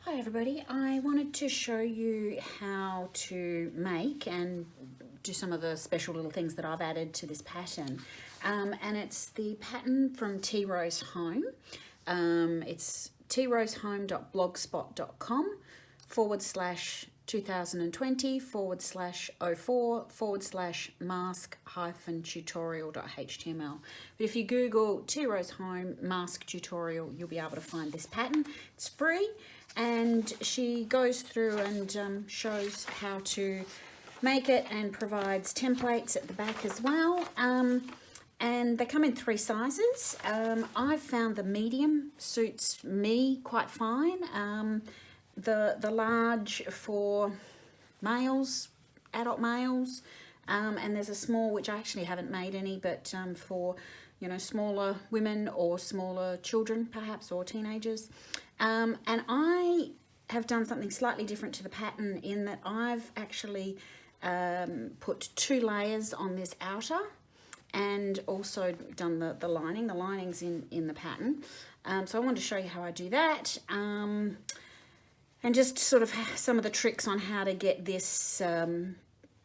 Hi everybody, I wanted to show you how to make and do some of the special little things that I've added to this pattern. And it's the pattern from Tearosehome. It's tearosehome.blogspot.com/2020/04/mask-tutorial.html. But if you Google Tearosehome mask tutorial, you'll be able to find this pattern. It's free, and she goes through and shows how to make it and provides templates at the back as well. And they come in 3 sizes. I've found the medium suits me quite fine. The large for males, adult males, and there's a small, which I actually haven't made any, but for smaller women or smaller children perhaps, or teenagers. And I have done something slightly different to the pattern in that I've actually put 2 layers on this outer, and also done the lining. The lining's in the pattern. So I wanted to show you how I do that, and just sort of some of the tricks on how to get this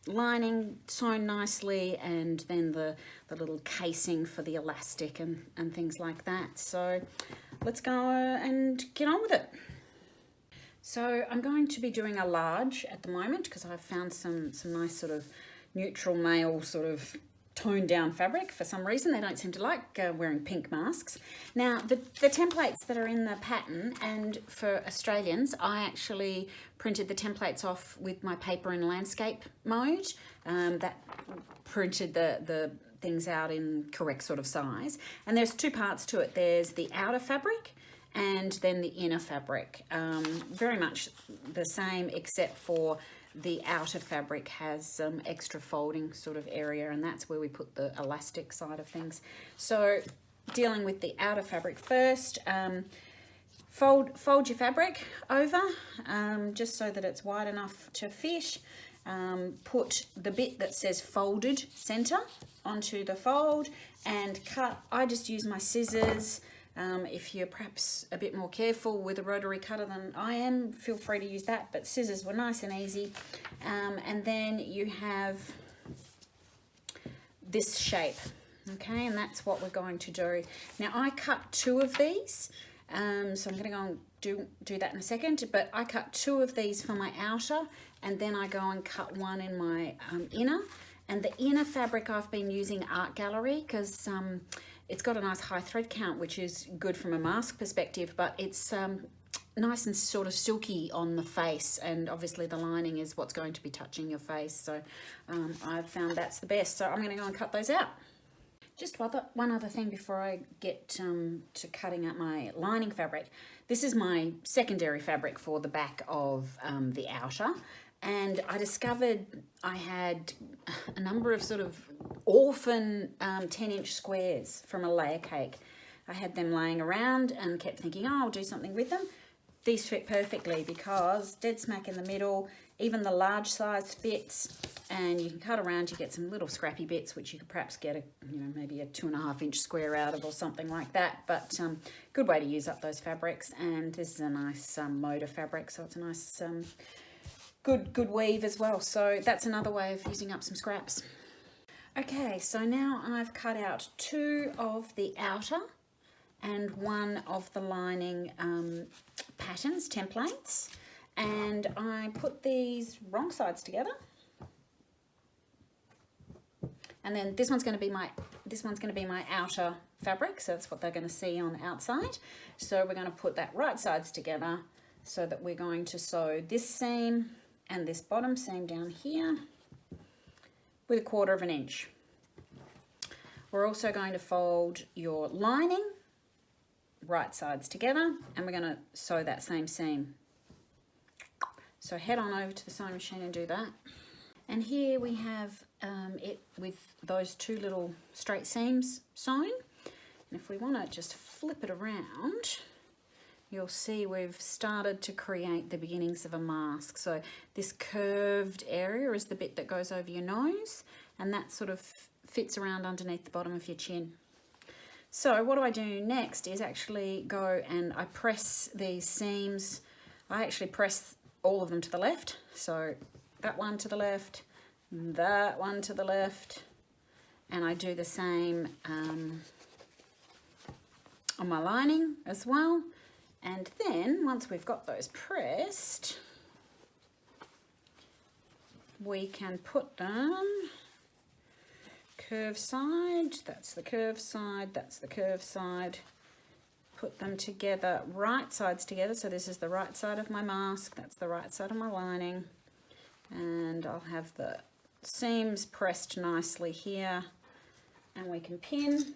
lining sewn nicely, and then the little casing for the elastic and things like that. So let's go and get on with it. So I'm going to be doing a large at the moment because I've found some nice sort of neutral male sort of toned down fabric. For some reason they don't seem to like wearing pink masks. Now the templates that are in the pattern, and for Australians, I actually printed the templates off with my paper in landscape mode. That printed the things out in correct sort of size. And there's 2 parts to it. There's the outer fabric and then the inner fabric. Very much the same, except for the outer fabric has some extra folding sort of area, and that's where we put the elastic side of things. So dealing with the outer fabric first, fold your fabric over just so that it's wide enough to fit. Put the bit that says folded center onto the fold and cut. I just use my scissors. If you're perhaps a bit more careful with a rotary cutter than I am, feel free to use that, but scissors were nice and easy. And then you have this shape, okay, and that's what we're going to do. Now I cut 2 of these, so I'm going to go and do that in a second, but I cut 2 of these for my outer, and then I go and cut 1 in my inner. And the inner fabric I've been using Art Gallery because it's got a nice high thread count, which is good from a mask perspective, but it's nice and sort of silky on the face, and obviously the lining is what's going to be touching your face. So I've found that's the best. So I'm going to go and cut those out. Just one other thing before I get to cutting out my lining fabric. This is my secondary fabric for the back of the outer. And I discovered I had a number of sort of orphan 10-inch squares from a layer cake. I had them laying around and kept thinking, oh, I'll do something with them. These fit perfectly because dead smack in the middle, even the large size fits, and you can cut around, you get some little scrappy bits which you could perhaps get maybe a 2.5-inch square out of or something like that. But good way to use up those fabrics. And this is a nice motor fabric, so it's a nice good weave as well. So that's another way of using up some scraps. Okay, so now I've cut out 2 of the outer and 1 of the lining patterns, templates, and I put these wrong sides together. And then this one's going to be my outer fabric, so that's what they're going to see on the outside. So we're going to put that right sides together so that we're going to sew this seam and this bottom seam down here with 1/4 of an inch. We're also going to fold your lining right sides together, and we're going to sew that same seam. So head on over to the sewing machine and do that. And here we have it with those 2 little straight seams sewn. And if we want to just flip it around, you'll see we've started to create the beginnings of a mask. So this curved area is the bit that goes over your nose, and that sort of fits around underneath the bottom of your chin. So what do I do next is actually go and I press these seams I actually press all of them to the left. So that one to the left, that one to the left, and I do the same on my lining as well. And then once we've got those pressed, we can put them curve side, that's the curve side, that's the curve side, put them together, right sides together. So this is the right side of my mask, that's the right side of my lining, and I'll have the seams pressed nicely here, and we can pin,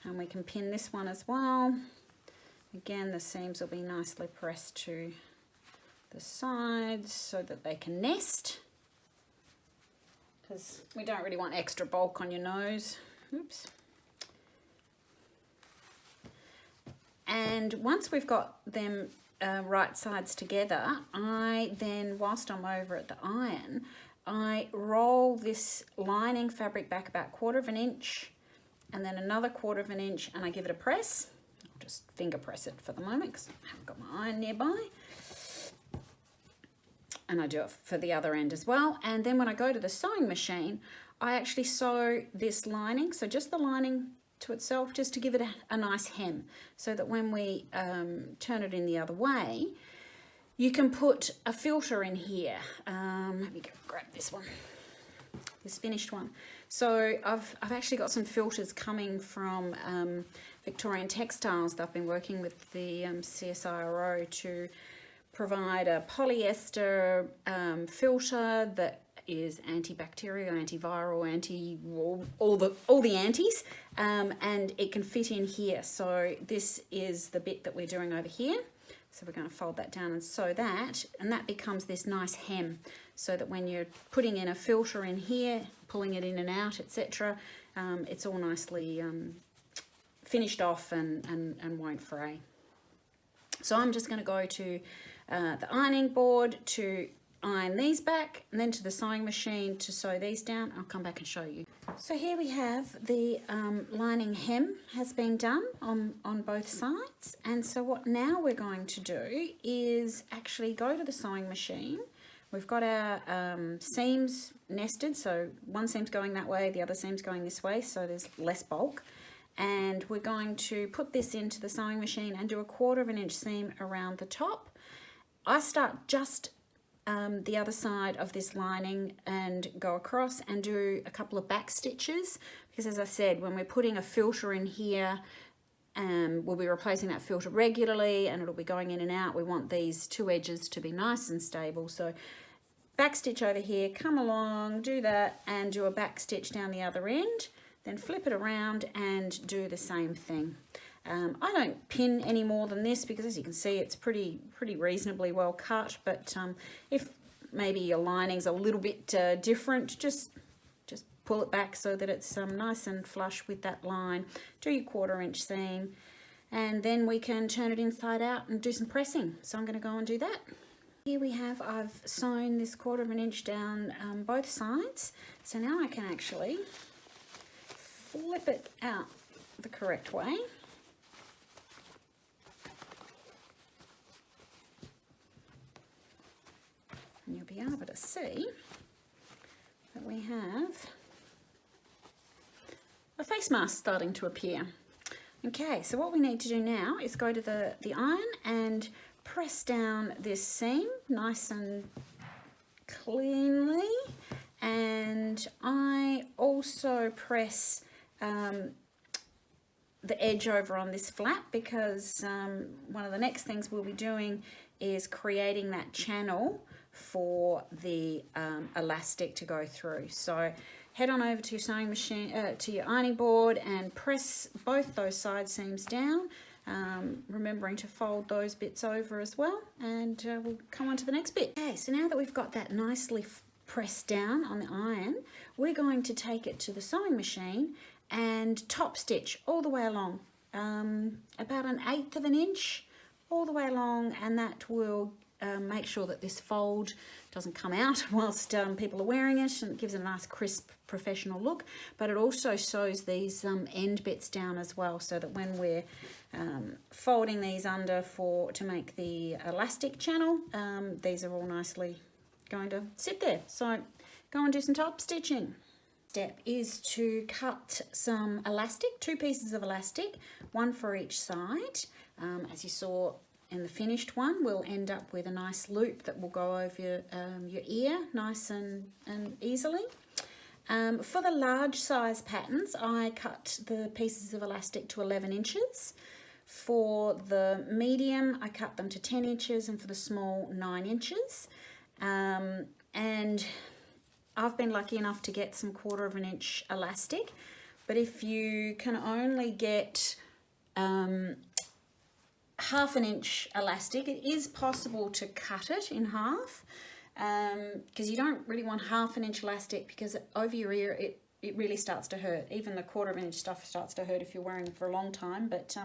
and we can pin this one as well. Again, the seams will be nicely pressed to the sides so that they can nest, because we don't really want extra bulk on your nose. Oops. And once we've got them right sides together, I then, whilst I'm over at the iron, I roll this lining fabric back about 1/4 inch and then another 1/4 inch, and I give it a press. I'll just finger press it for the moment because I haven't got my iron nearby. And I do it for the other end as well. And then when I go to the sewing machine, I actually sew this lining, so just the lining to itself, just to give it a nice hem, so that when we turn it in the other way, you can put a filter in here. Let me go grab this one, this finished one. So I've actually got some filters coming from Victorian Textiles that I've been working with the CSIRO to provide a polyester filter that is antibacterial, antiviral, all the antis, and it can fit in here. So this is the bit that we're doing over here. So we're going to fold that down and sew that, and that becomes this nice hem, so that when you're putting in a filter in here, pulling it in and out, etc., it's all nicely finished off and won't fray. So I'm just going to go to the ironing board to iron these back, and then to the sewing machine to sew these down. I'll come back and show you. So here we have the lining hem has been done on both sides, and so what now we're going to do is actually go to the sewing machine. We've got our seams nested, so one seam's going that way, the other seam's going this way, so there's less bulk. And we're going to put this into the sewing machine and do a 1/4 inch seam around the top. I start just the other side of this lining and go across and do a couple of back stitches, because as I said, when we're putting a filter in here, we'll be replacing that filter regularly and it'll be going in and out. We want these two edges to be nice and stable. So back stitch over here, come along, do that, and do a back stitch down the other end, then flip it around and do the same thing. I don't pin any more than this because, as you can see, it's pretty reasonably well cut, but if maybe your lining's a little bit different, just pull it back so that it's nice and flush with that line. Do your 1/4 inch seam, and then we can turn it inside out and do some pressing. So I'm going to go and do that. Here we have, I've sewn this 1/4 inch down both sides, so now I can actually flip it out the correct way. And you'll be able to see that we have a face mask starting to appear. Okay, so what we need to do now is go to the iron and press down this seam nice and cleanly, and I also press the edge over on this flap, because one of the next things we'll be doing is creating that channel for the elastic to go through. So head on over to your sewing machine, to your ironing board, and press both those side seams down, remembering to fold those bits over as well, and we'll come on to the next bit. Okay, so now that we've got that nicely pressed down on the iron, we're going to take it to the sewing machine and top stitch all the way along, about 1/8 inch all the way along, and that will make sure that this fold doesn't come out whilst people are wearing it, and it gives it a nice crisp professional look. But it also sews these end bits down as well, so that when we're folding these under to make the elastic channel, these are all nicely going to sit there. So go and do some top stitching. Step is to cut some elastic, 2 pieces of elastic, 1 for each side. As you saw in the finished one, we'll end up with a nice loop that will go over your ear nice and easily. For the large size patterns, I cut the pieces of elastic to 11 inches. For the medium, I cut them to 10 inches, and for the small, 9 inches. And I've been lucky enough to get some 1/4 inch elastic, but if you can only get 1/2 inch elastic, it is possible to cut it in half, because you don't really want 1/2 inch elastic, because over your ear it really starts to hurt. Even the 1/4 inch stuff starts to hurt if you're wearing it for a long time. But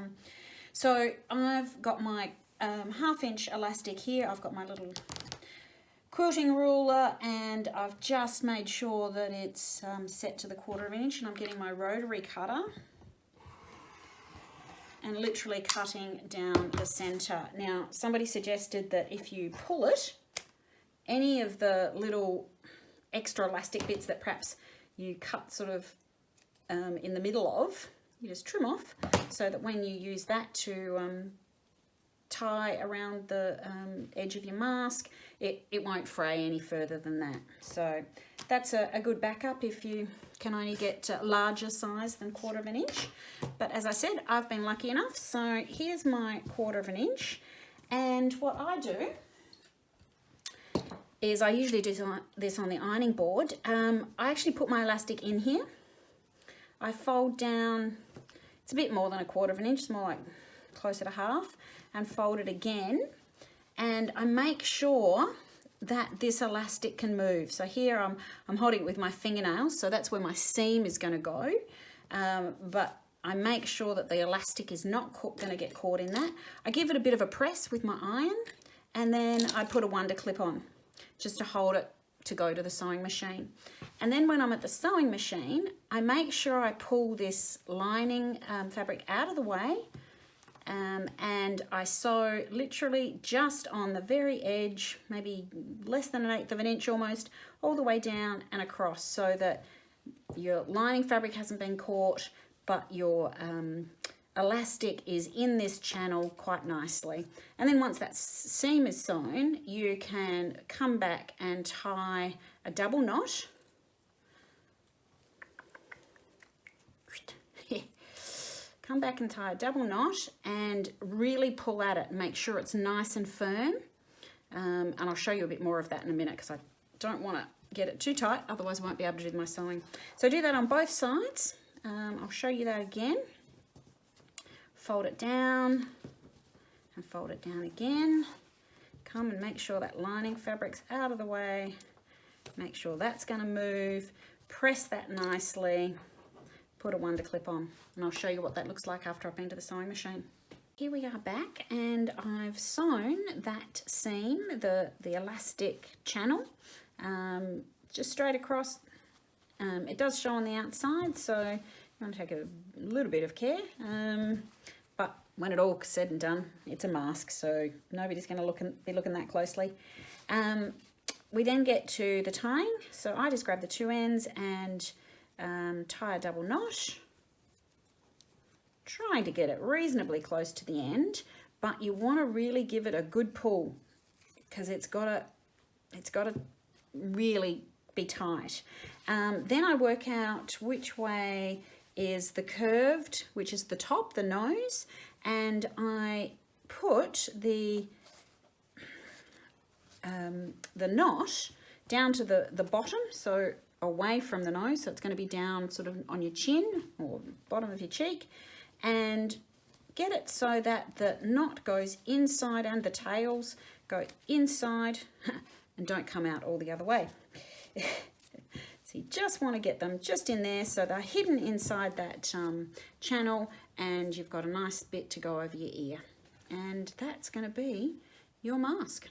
so I've got my 1/2 inch elastic here. I've got my little quilting ruler, and I've just made sure that it's set to the 1/4 inch, and I'm getting my rotary cutter and literally cutting down the center. Now, somebody suggested that if you pull it, any of the little extra elastic bits that perhaps you cut sort of in the middle of, you just trim off, so that when you use that to tie around the edge of your mask, it won't fray any further than that. So that's a good backup if you can only get larger size than 1/4 inch. But as I said, I've been lucky enough. So here's my 1/4 inch, and what I do is I usually do this on the ironing board. I actually put my elastic in here. I fold down, it's a bit more than 1/4 inch, it's more like closer to half, and fold it again, and I make sure that this elastic can move. So here I'm holding it with my fingernails, so that's where my seam is going to go, but I make sure that the elastic is not going to get caught in that. I give it a bit of a press with my iron, and then I put a wonder clip on just to hold it to go to the sewing machine. And then when I'm at the sewing machine, I make sure I pull this lining fabric out of the way, and I sew literally just on the very edge, maybe less than 1/8 of an inch almost, all the way down and across, so that your lining fabric hasn't been caught, but your elastic is in this channel quite nicely. And then once that seam is sewn, you can come back and tie a double knot. Come back and tie a double knot and really pull at it and make sure it's nice and firm. And I'll show you a bit more of that in a minute, because I don't want to get it too tight, otherwise I won't be able to do my sewing. So do that on both sides. I'll show you that again. Fold it down and fold it down again. Come and make sure that lining fabric's out of the way. Make sure that's going to move. Press that nicely. Put a wonder clip on, and I'll show you what that looks like after I've been to the sewing machine. Here we are back, and I've sewn that seam, the elastic channel, just straight across. It does show on the outside, so you want to take a little bit of care, but when it all said and done, it's a mask, so nobody's going to be looking that closely. We then get to the tying, so I just grab the 2 ends and tie a double knot, trying to get it reasonably close to the end, but you want to really give it a good pull, because it's got to really be tight. Then I work out which way is the curved, which is the top, the nose, and I put the knot down to the bottom, so away from the nose, so it's going to be down sort of on your chin or bottom of your cheek, and get it so that the knot goes inside and the tails go inside and don't come out all the other way. So you just want to get them just in there so they're hidden inside that channel, and you've got a nice bit to go over your ear, and that's going to be your mask.